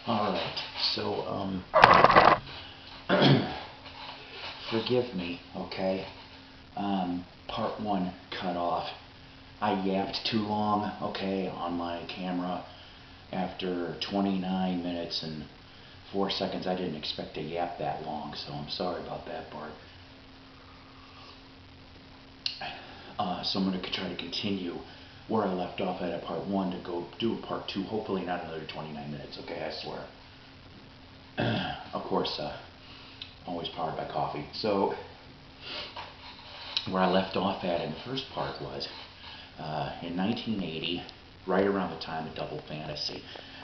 Alright, so, forgive me, okay? Part 1 cut off. I yapped too long, okay, on my camera. After 29 minutes and 4 seconds, I didn't expect to yap that long, so I'm sorry about that part. So I'm going to try to continue where I left off at part 1 to go do a part 2, hopefully not another 29 minutes, okay, I swear. Of course, always powered by coffee. So, where I left off at in the first part was, in 1980, right around the time of Double Fantasy,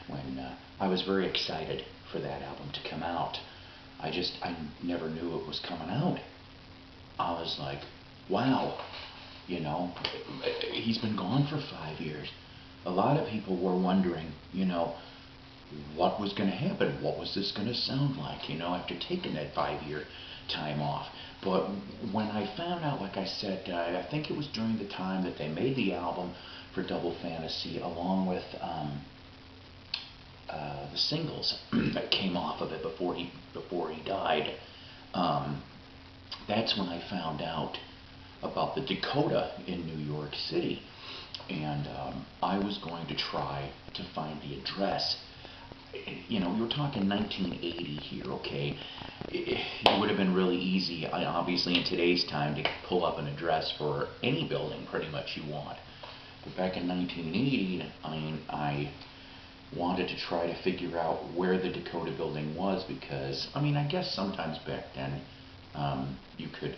when I was very excited for that album to come out. I never knew it was coming out. I was like, wow, you know, he's been gone for 5 years. A lot of people were wondering, you know, what was going to happen? What was this going to sound like, you know, after taking that 5-year time off? But when I found out, like I said, I think it was during the time that they made the album for Double Fantasy, along with the singles that came off of it before he died. That's when I found out about the Dakota in New York City, and I was going to try to find the address. You know, we were talking 1980 here, okay? It would have been really easy, obviously in today's time, to pull up an address for any building pretty much you want. But back in 1980, I wanted to try to figure out where the Dakota building was, because, I guess sometimes back then, you could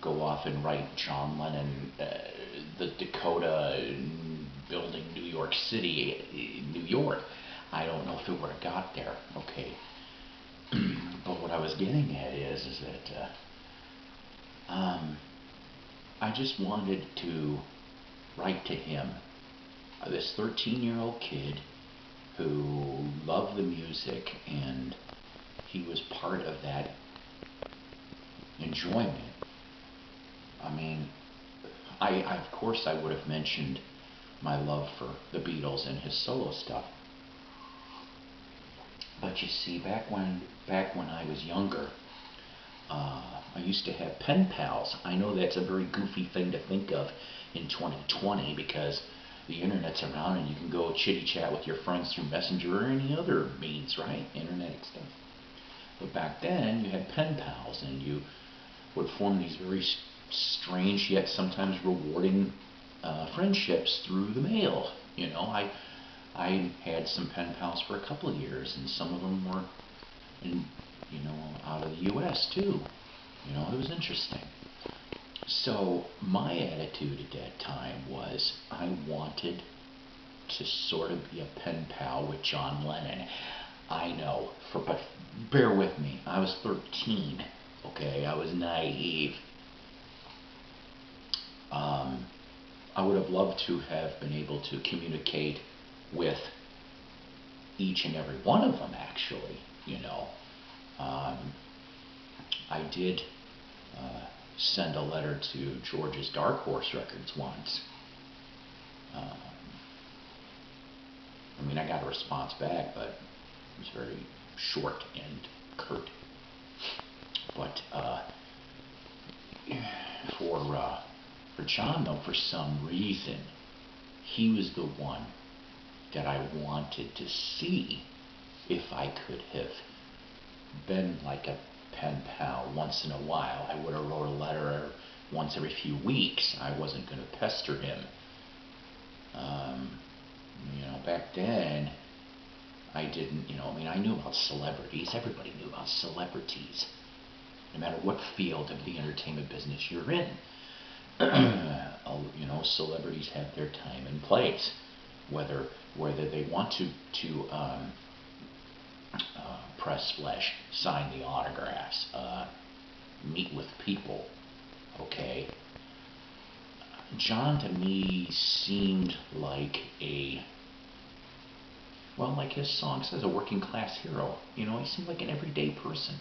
go off and write John Lennon, the Dakota building, New York City, New York. I don't know if it would have got there, okay. But what I was getting at is that I just wanted to write to him, this 13-year-old kid who loved the music, and he was part of that enjoyment. Of course I would have mentioned my love for the Beatles and his solo stuff. But you see, back when I was younger, I used to have pen pals. I know that's a very goofy thing to think of in 2020, because the internet's around and you can go chitty chat with your friends through Messenger or any other means, right? Internet stuff. But back then, you had pen pals, and you would form these very strange yet sometimes rewarding friendships through the mail. You know, I had some pen pals for a couple of years, and some of them were out of the U.S. too. You know, it was interesting. So my attitude at that time was I wanted to sort of be a pen pal with John Lennon. I know, but bear with me. I was 13. Okay, I was naive. I would have loved to have been able to communicate with each and every one of them, actually, you know. I did send a letter to George's Dark Horse Records once. I got a response back, but it was very short and curt. But for John, though, for some reason, he was the one that I wanted to see if I could have been like a pen pal once in a while. I would have wrote a letter once every few weeks. I wasn't going to pester him. Back then, I didn't, I knew about celebrities. Everybody knew about celebrities, no matter what field of the entertainment business you're in. Celebrities have their time and place, whether they want to press flesh, sign the autographs, meet with people. Okay, John to me seemed like like his song says, a working class hero. He seemed like an everyday person.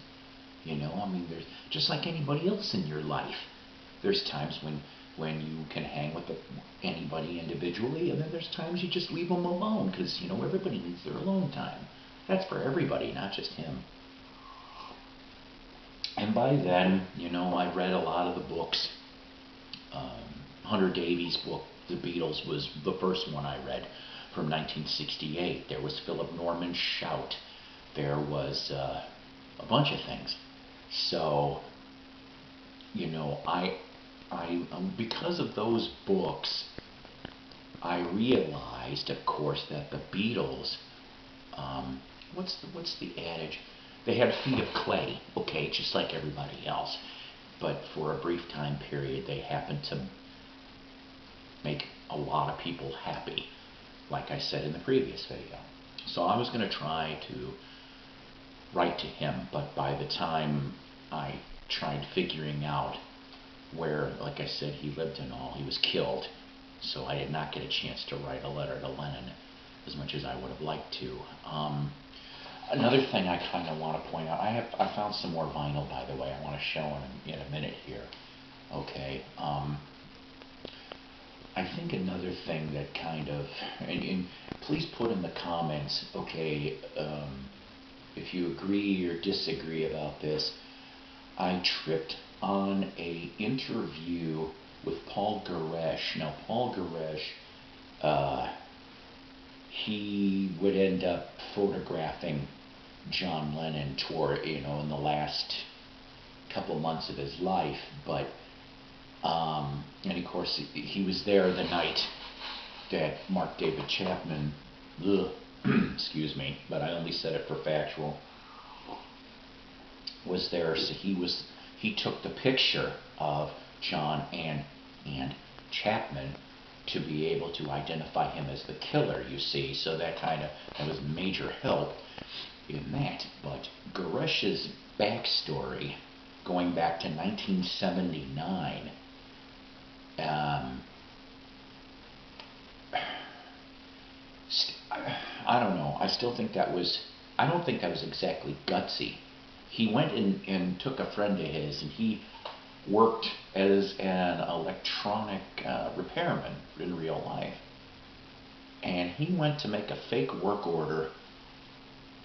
There's just like anybody else in your life. There's times when you can hang with anybody individually, and then there's times you just leave them alone, because everybody needs their alone time. That's for everybody, not just him. And by then, I read a lot of the books. Hunter Davies' book, The Beatles, was the first one I read from 1968. There was Philip Norman's Shout. There was a bunch of things. So, because of those books, I realized, of course, that the Beatles, what's the adage? They had feet of clay, okay, just like everybody else. But for a brief time period, they happened to make a lot of people happy, like I said in the previous video. So I was going to try to write to him, but by the time I tried figuring out where, like I said, he lived and all, he was killed. So I did not get a chance to write a letter to Lennon as much as I would have liked to. Another thing I kind of want to point out, I found some more vinyl, by the way. I want to show in a minute here. Okay. I think another thing that kind of, and please put in the comments, okay, if you agree or disagree about this. I tripped on a interview with Paul Goresh. Now, Paul Goresh, he would end up photographing John Lennon in the last couple months of his life, but and of course he was there the night that Mark David Chapman, excuse me, but I only said it for factual, was there. So he took the picture of John and Chapman to be able to identify him as the killer, you see. So that was major help in that. But Goresh's backstory, going back to 1979, I don't know. I don't think that was exactly gutsy. He went and took a friend of his, and he worked as an electronic repairman in real life. And he went to make a fake work order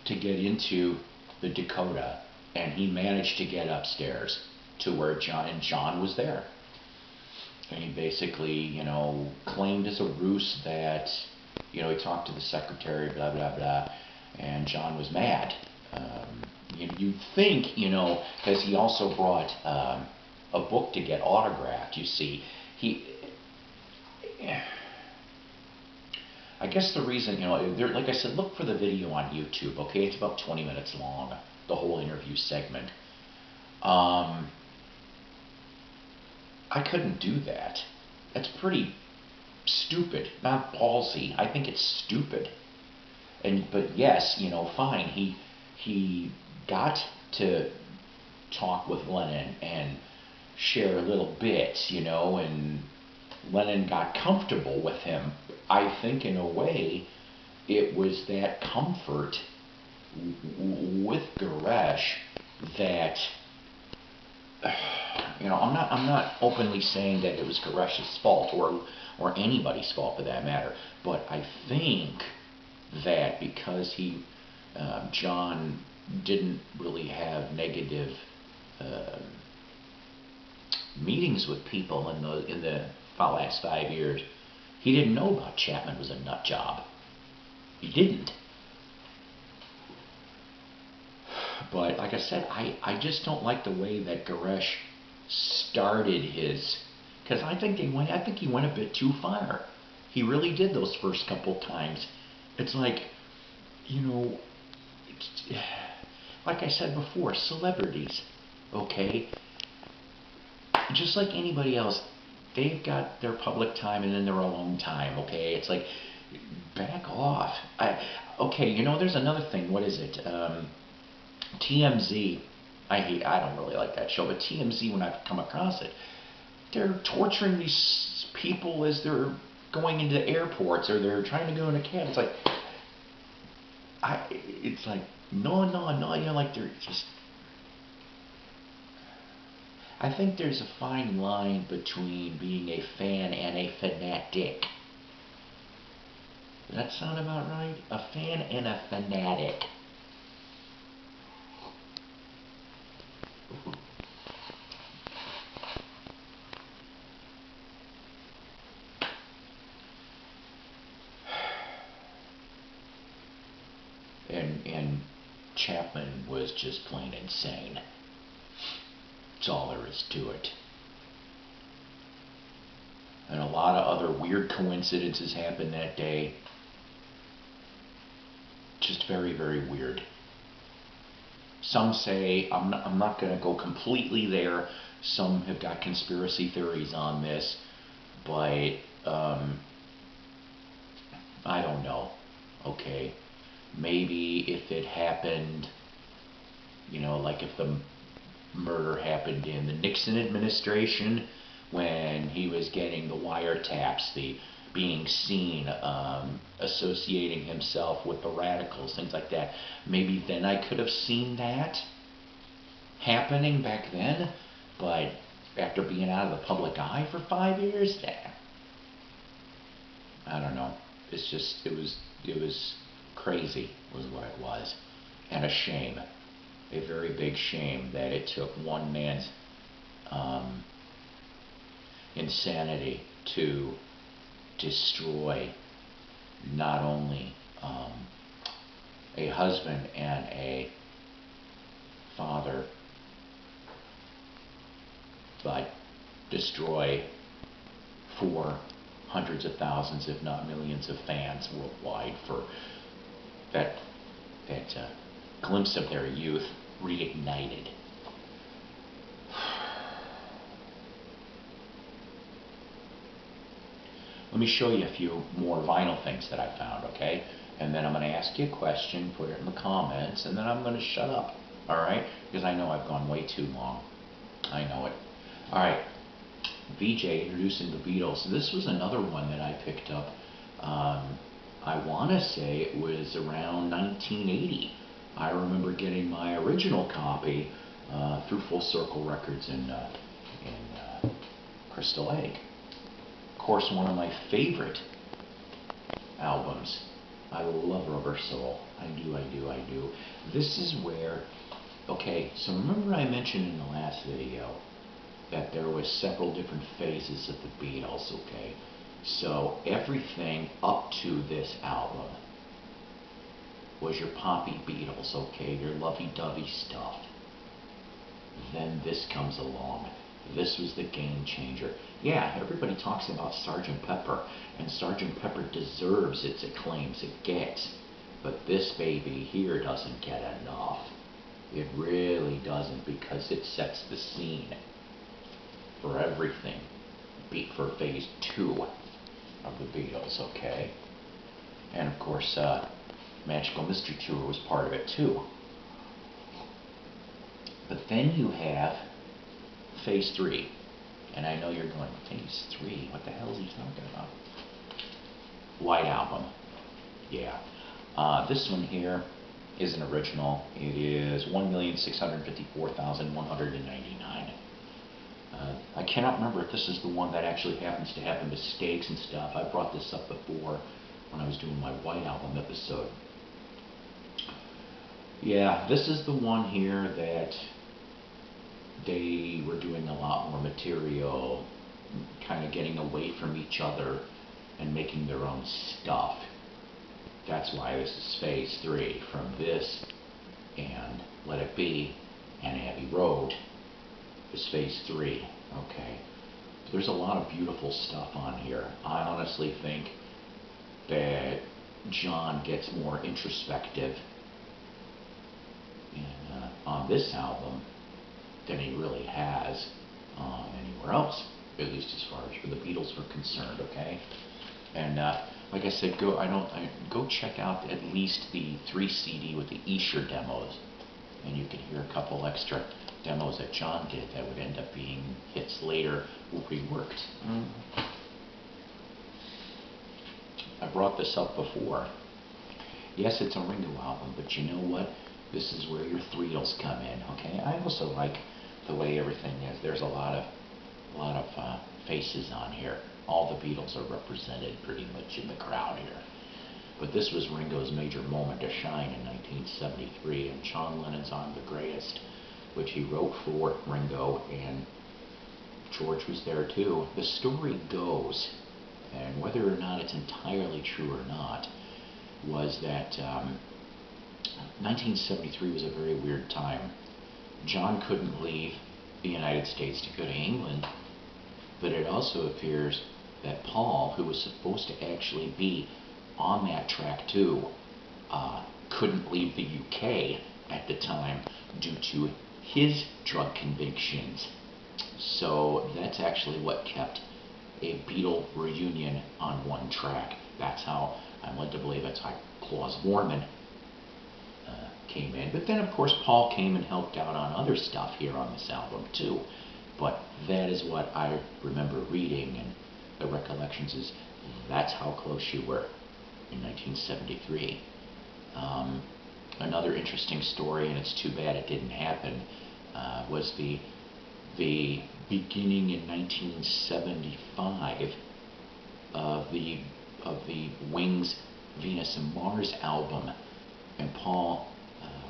to get into the Dakota, and he managed to get upstairs to where John was there. And he basically, claimed as a ruse that, he talked to the secretary, blah, blah, blah, and John was mad. You'd think, because he also brought a book to get autographed, you see. I guess the reason, like I said, look for the video on YouTube, okay? It's about 20 minutes long, the whole interview segment. I couldn't do that. That's pretty stupid, not ballsy. I think it's stupid. But yes, fine. He got to talk with Lennon and share little bits, and Lennon got comfortable with him. I think in a way it was that comfort with Goresh that, I'm not openly saying that it was Goresh's fault or anybody's fault for that matter, but I think that because John didn't really have negative meetings with people in the last 5 years, he didn't know about Chapman was a nut job. He didn't. But like I said, I just don't like the way that Goresh started his, because I think he went a bit too far. He really did those first couple times. It's like, like I said before, celebrities, okay? Just like anybody else, they've got their public time and then their alone time, okay? It's like, back off. Okay, there's another thing. What is it? TMZ. I don't really like that show, but TMZ, when I've come across it, they're torturing these people as they're going into airports or they're trying to go in a cab. It's like, no, like they're just. I think there's a fine line between being a fan and a fanatic. Does that sound about right? A fan and a fanatic. And Chapman was just plain insane. That's all there is to it. And a lot of other weird coincidences happened that day. Just very, very weird. Some say, I'm not going to go completely there. Some have got conspiracy theories on this, but I don't know. Okay, maybe if it happened, like if the murder happened in the Nixon administration when he was getting the wiretaps, the being seen, associating himself with the radicals, things like that. Maybe then I could have seen that happening back then, but after being out of the public eye for 5 years, I don't know. It's just, it was crazy was what it was, and a shame, a very big shame that it took one man's insanity to destroy not only a husband and a father, but destroy for hundreds of thousands, if not millions, of fans worldwide for that glimpse of their youth reignited. Let me show you a few more vinyl things that I found, okay? And then I'm going to ask you a question, put it in the comments, and then I'm going to shut up, alright? Because I know I've gone way too long. I know it. Alright, VJ introducing the Beatles. This was another one that I picked up. I want to say it was around 1980. I remember getting my original copy through Full Circle Records in Crystal Lake. Of course, one of my favorite albums. I love Rubber Soul. I do. This is where, okay, so remember I mentioned in the last video that there was several different phases of the Beatles, okay? So everything up to this album was your poppy Beatles, okay? Your lovey-dovey stuff. Then this comes along. This was the game changer. Yeah, everybody talks about Sgt. Pepper, and Sgt. Pepper deserves its acclaims it gets. But this baby here doesn't get enough. It really doesn't, because it sets the scene for everything. For phase 2 of the Beatles, okay? And of course, Magical Mystery Tour was part of it too. But then you have phase 3. And I know you're going, phase 3? What the hell is he talking about? White Album. Yeah. This one here is an original. It is 1,654,199. I cannot remember if this is the one that actually happens to have the mistakes and stuff. I brought this up before when I was doing my White Album episode. Yeah, this is the one here that they were doing a lot more material, kind of getting away from each other and making their own stuff. That's why this is phase 3. From this and Let It Be and Abbey Road is phase 3, okay? There's a lot of beautiful stuff on here. I honestly think that John gets more introspective on this album than he really has anywhere else, at least as far as the Beatles were concerned, okay? And like I said, go check out at least the 3 CD with the Escher demos, and you can hear a couple extra demos that John did that would end up being hits later, reworked. I brought this up before. Yes, it's a Ringo album, but you know what? This is where your threels come in, okay? I also like the way everything is. There's a lot of faces on here. All the Beatles are represented pretty much in the crowd here. But this was Ringo's major moment to shine in 1973, and John Lennon's I'm the Greatest, which he wrote for Ringo, and George was there too. The story goes, and whether or not it's entirely true or not, was that 1973 was a very weird time. John couldn't leave the United States to go to England, but it also appears that Paul, who was supposed to actually be on that track too, couldn't leave the UK at the time due to his drug convictions. So that's actually what kept a Beatle reunion on one track. That's how I'm led to believe that's how Klaus Vormann came in. But then, of course, Paul came and helped out on other stuff here on this album too. But that is what I remember reading, and the recollections is that's how close you were in 1973. Another interesting story, and it's too bad it didn't happen, was the beginning in 1975 of the Wings Venus and Mars album, and Paul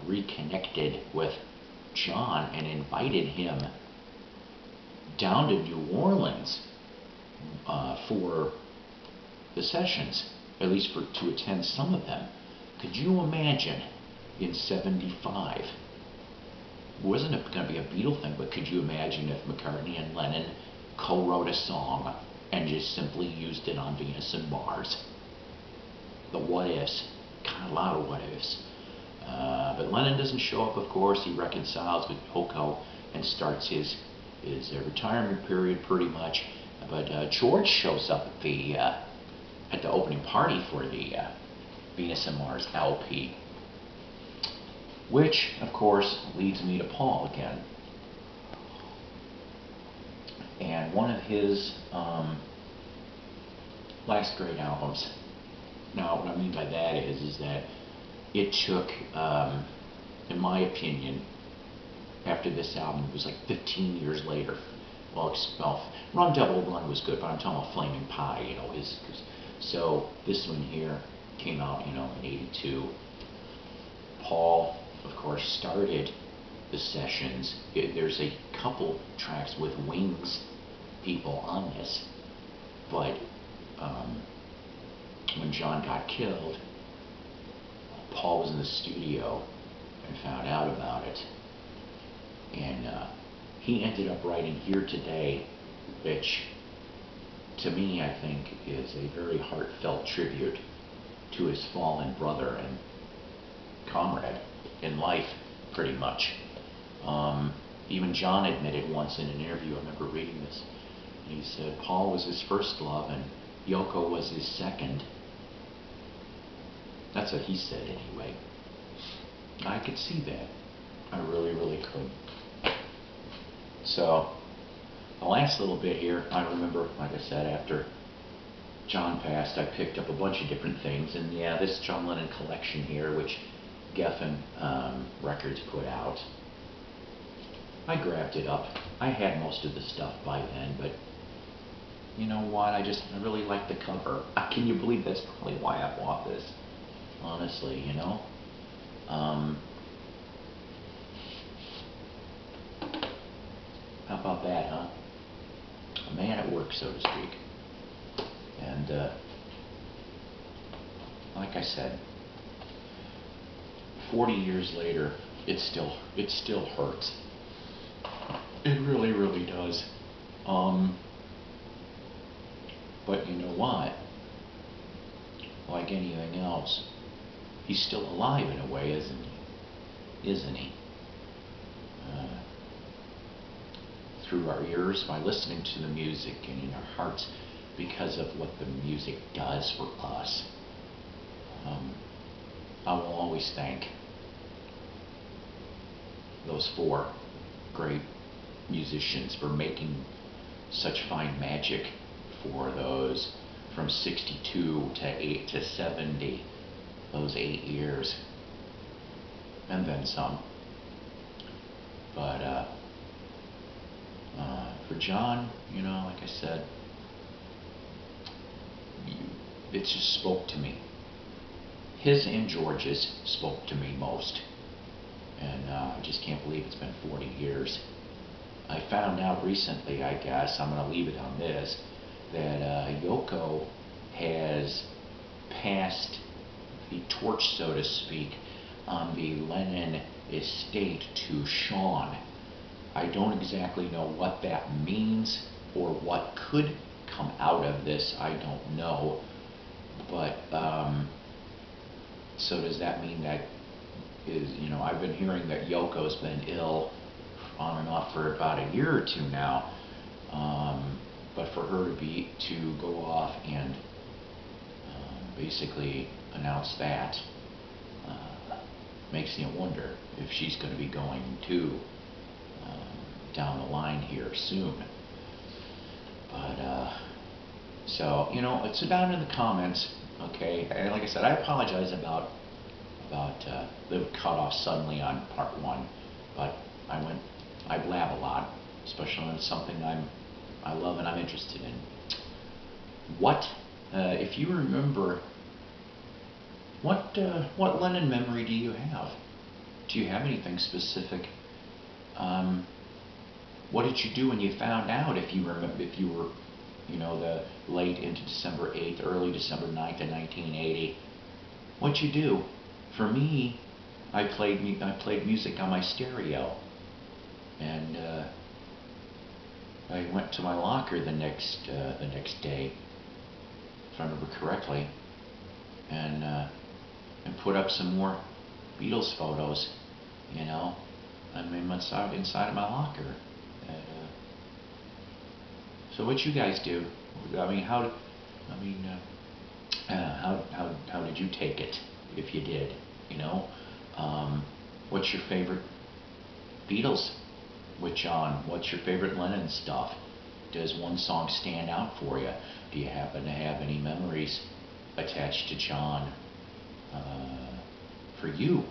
reconnected with John and invited him down to New Orleans for the sessions, at least to attend some of them. Could you imagine in 75? It wasn't going to be a Beatle thing, but could you imagine if McCartney and Lennon co-wrote a song and just simply used it on Venus and Mars? The what ifs, kind of a lot of what ifs. But Lennon doesn't show up, of course. He reconciles with Yoko and starts his retirement period pretty much. But George shows up at the opening party for the Venus and Mars LP, which, of course, leads me to Paul again. And one of his last great albums. Now, what I mean by that is that it took, in my opinion, after this album, it was like 15 years later. Well, Run Devil Run was good, but I'm talking about Flaming Pie, you know. So this one here came out, you know, in '82. Paul, of course, started the sessions. There's a couple tracks with Wings people on this, but when John got killed, Paul was in the studio and found out about it, and he ended up writing Here Today, which to me I think is a very heartfelt tribute to his fallen brother and comrade in life, pretty much. Even John admitted once in an interview, I remember reading this, and he said Paul was his first love and Yoko was his second. That's what he said anyway. I could see that. I really, really could. So, the last little bit here, I remember, like I said, after John passed, I picked up a bunch of different things, and yeah, this John Lennon collection here, which Geffen Records put out, I grabbed it up. I had most of the stuff by then, but you know what, I really like the cover. Can you believe that's probably why I bought this? Honestly, you know? How about that, huh? A man at work, so to speak. And, like I said, 40 years later, it still hurts. It really, really does. But you know what? Like anything else, he's still alive in a way, isn't he? Isn't he? Through our ears, by listening to the music, and in our hearts because of what the music does for us. I will always thank those four great musicians for making such fine magic for those from 62 to 70, those 8 years, and then some. But for John, you know, like I said, it just spoke to me. His and George's spoke to me most. And I just can't believe it's been 40 years. I found out recently, I guess, I'm going to leave it on this, that Yoko has passed the torch, so to speak, on the Lennon estate to Sean. I don't exactly know what that means or what could come out of this. I don't know. But, so does that mean that I've been hearing that Yoko's been ill on and off for about a year or two now. But for her to go off and basically announce that makes me wonder if she's going to be going to down the line here soon. But so it's down in the comments. Okay, and like I said, I apologize about the cutoff suddenly on part 1, but I blab a lot, especially when it's something I love and I'm interested in. If you remember, what Lennon memory do you have? Do you have anything specific? What did you do when you found out? If you remember, if you were, the late into December 8th, early December 9th in 1980, what'd you do? For me, I played music on my stereo, and I went to my locker the next day, if I remember correctly, and put up some more Beatles photos, I mean, inside of my locker. So what you guys do? I mean, how did you take it, if you did? What's your favorite Beatles with John? What's your favorite Lennon stuff? Does one song stand out for you? Do you happen to have any memories attached to John for you?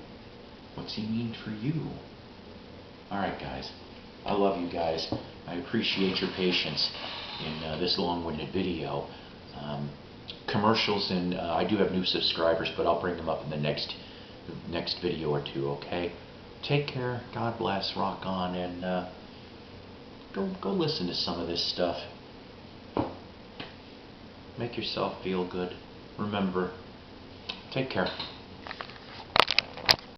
What's he mean for you? Alright guys, I love you guys. I appreciate your patience in this long-winded video. Commercials, and I do have new subscribers, but I'll bring them up in the next video or two, okay? Take care, God bless, rock on, and go listen to some of this stuff. Make yourself feel good. Remember, take care.